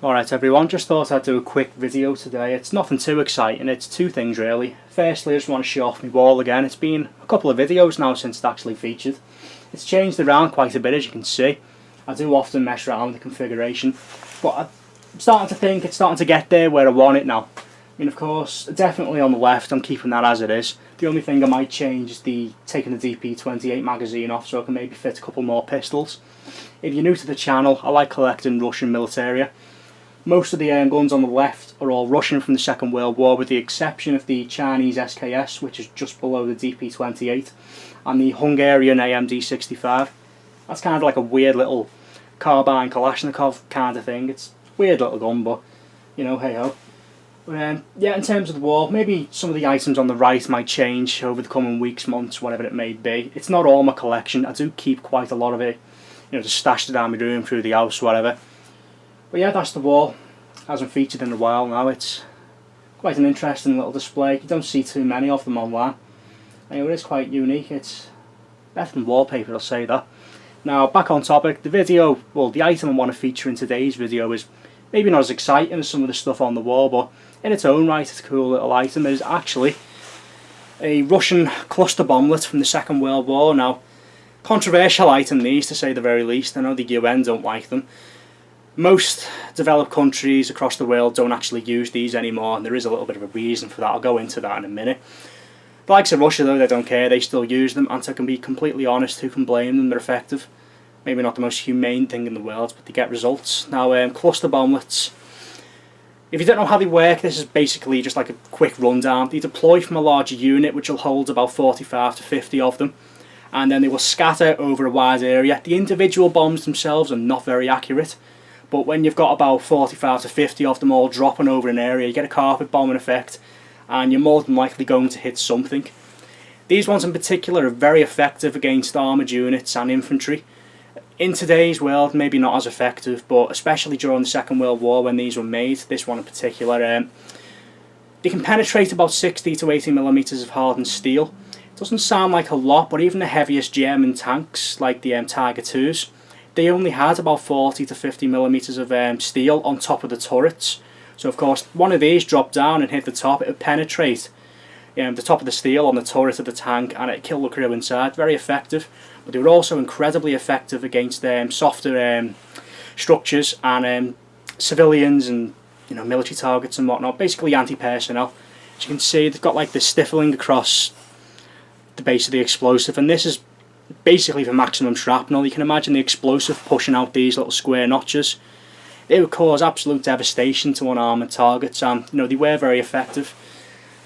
Alright everyone, just thought I'd do a quick video today. It's nothing too exciting, it's two things really. Firstly, I just want to show off my wall again. It's been a couple of videos now since it actually featured. It's changed around quite a bit, as you can see. I do often mess around with the configuration, but I'm starting to think it's starting to get there where I want it now. I mean, of course, definitely on the left, I'm keeping that as it is. The only thing I might change is taking the DP28 magazine off so I can maybe fit a couple more pistols. If you're new to the channel, I like collecting Russian militaria. Most of the guns on the left are all Russian from the Second World War, with the exception of the Chinese SKS, which is just below the DP28, and the Hungarian AMD65. That's kind of like a weird little carbine Kalashnikov kind of thing. It's a weird little gun, but, you know, hey-ho. But yeah, in terms of the wall, maybe some of the items on the right might change over the coming weeks, months, whatever it may be. It's not all my collection. I do keep quite a lot of it, you know, just stashed down my room, through the house, whatever. But yeah, that's the wall. Hasn't featured in a while now. It's quite an interesting little display. You don't see too many of them online. Anyway, it is quite unique. It's better than wallpaper, I'll say that. Now, back on topic, the item I want to feature in today's video is maybe not as exciting as some of the stuff on the wall, but in its own right, it's a cool little item. It is actually a Russian cluster bomblet from the Second World War. Now, controversial item these, to say the very least. I know the UN don't like them. Most developed countries across the world don't actually use these anymore, and there is a little bit of a reason for that. I'll go into that in a minute. The likes of Russia, though, they don't care. They still use them, and to can be completely honest, who can blame them? They're effective. Maybe not the most humane thing in the world, but they get results. Now, cluster bomblets, if you don't know how they work, this is basically just like a quick rundown. They deploy from a larger unit, which will hold about 45 to 50 of them, and then they will scatter over a wide area. The individual bombs themselves are not very accurate, but when you've got about 45 to 50 of them all dropping over an area, you get a carpet bombing effect, and you're more than likely going to hit something. These ones in particular are very effective against armoured units and infantry. In today's world, maybe not as effective, but especially during the Second World War when these were made, this one in particular, they can penetrate about 60 to 80 millimeters of hardened steel. It doesn't sound like a lot, but even the heaviest German tanks, like the Tiger IIs, they only had about 40 to 50 millimeters of steel on top of the turrets. So of course, one of these dropped down and hit the top, it would penetrate the top of the steel on the turret of the tank, and it'd kill the crew inside. Very effective, but they were also incredibly effective against softer structures and civilians and, you know, military targets and whatnot. Basically anti-personnel. As you can see, they've got like the stifling across the base of the explosive, and this is basically for maximum shrapnel. You can imagine the explosive pushing out these little square notches. It would cause absolute devastation to unarmed targets, and you know, they were very effective.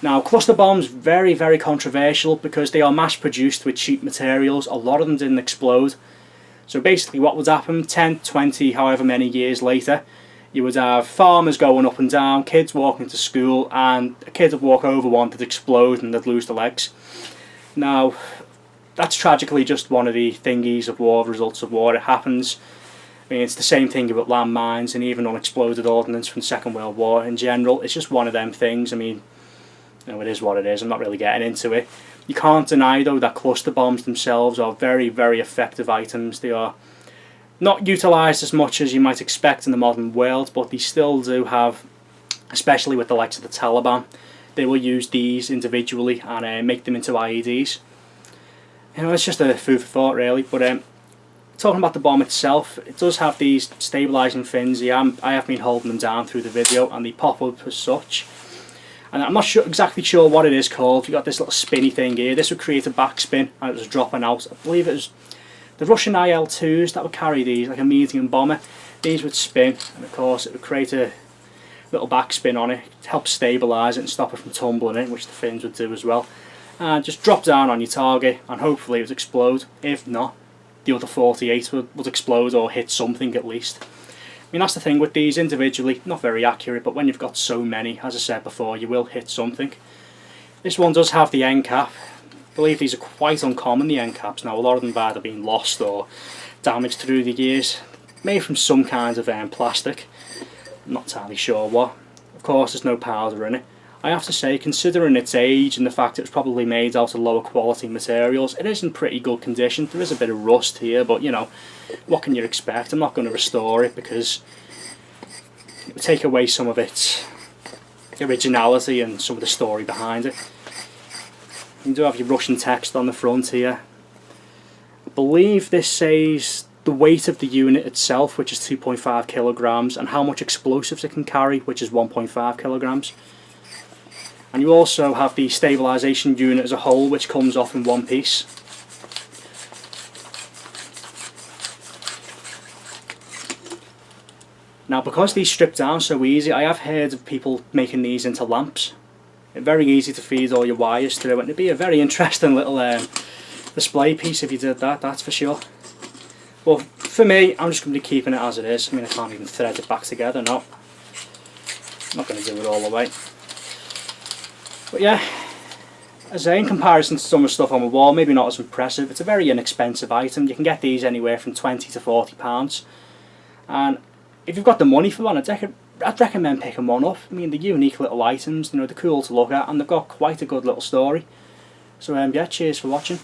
Now, cluster bombs, very, very controversial because they are mass produced with cheap materials. A lot of them didn't explode. So basically what would happen 10, 20, however many years later, you would have farmers going up and down, kids walking to school, and a kid would walk over one, that'd explode and they'd lose their legs. Now, that's tragically just one of the thingies of war, results of war. It happens. I mean, it's the same thing about landmines and even unexploded ordnance from the Second World War in general. It's just one of them things. I mean, you know, it is what it is. I'm not really getting into it. You can't deny, though, that cluster bombs themselves are very, very effective items. They are not utilised as much as you might expect in the modern world, but they still do have, especially with the likes of the Taliban, they will use these individually and make them into IEDs. You know, it's just a food for thought, really. But talking about the bomb itself, it does have these stabilising fins. I have been holding them down through the video, and they pop up as such. And I'm not exactly sure what it is called. You've got this little spinny thing here. This would create a backspin, and it was dropping out. I believe it was the Russian IL-2s that would carry these, like a medium bomber. These would spin, and of course it would create a little backspin on it to help stabilise it and stop it from tumbling in, which the fins would do as well. And just drop down on your target, and hopefully it would explode. If not, the other 48 would explode or hit something at least. I mean, that's the thing with these individually, not very accurate, but when you've got so many, as I said before, you will hit something. This one does have the end cap. I believe these are quite uncommon, the end caps. Now, a lot of them have either been lost or damaged through the years. Made from some kind of plastic. I'm not entirely sure what. Of course, there's no powder in it. I have to say, considering its age and the fact it was probably made out of lower quality materials, it is in pretty good condition. There is a bit of rust here, but you know, what can you expect? I'm not going to restore it because it would take away some of its originality and some of the story behind it. You do have your Russian text on the front here. I believe this says the weight of the unit itself, which is 2.5 kilograms, and how much explosives it can carry, which is 1.5 kilograms. And you also have the stabilisation unit as a whole, which comes off in one piece. Now, because these strip down so easy, I have heard of people making these into lamps. It's very easy to feed all your wires through, and it'd be a very interesting little display piece if you did that, that's for sure. But for me, I'm just going to be keeping it as it is. I mean, I can't even thread it back together, no. I'm not going to do it all the way. But yeah, as I say, in comparison to some of the stuff on the wall, maybe not as impressive. It's a very inexpensive item. You can get these anywhere from £20 to £40. And if you've got the money for one, I'd recommend picking one up. I mean, they're unique little items, you know, they're cool to look at, and they've got quite a good little story. So yeah, cheers for watching.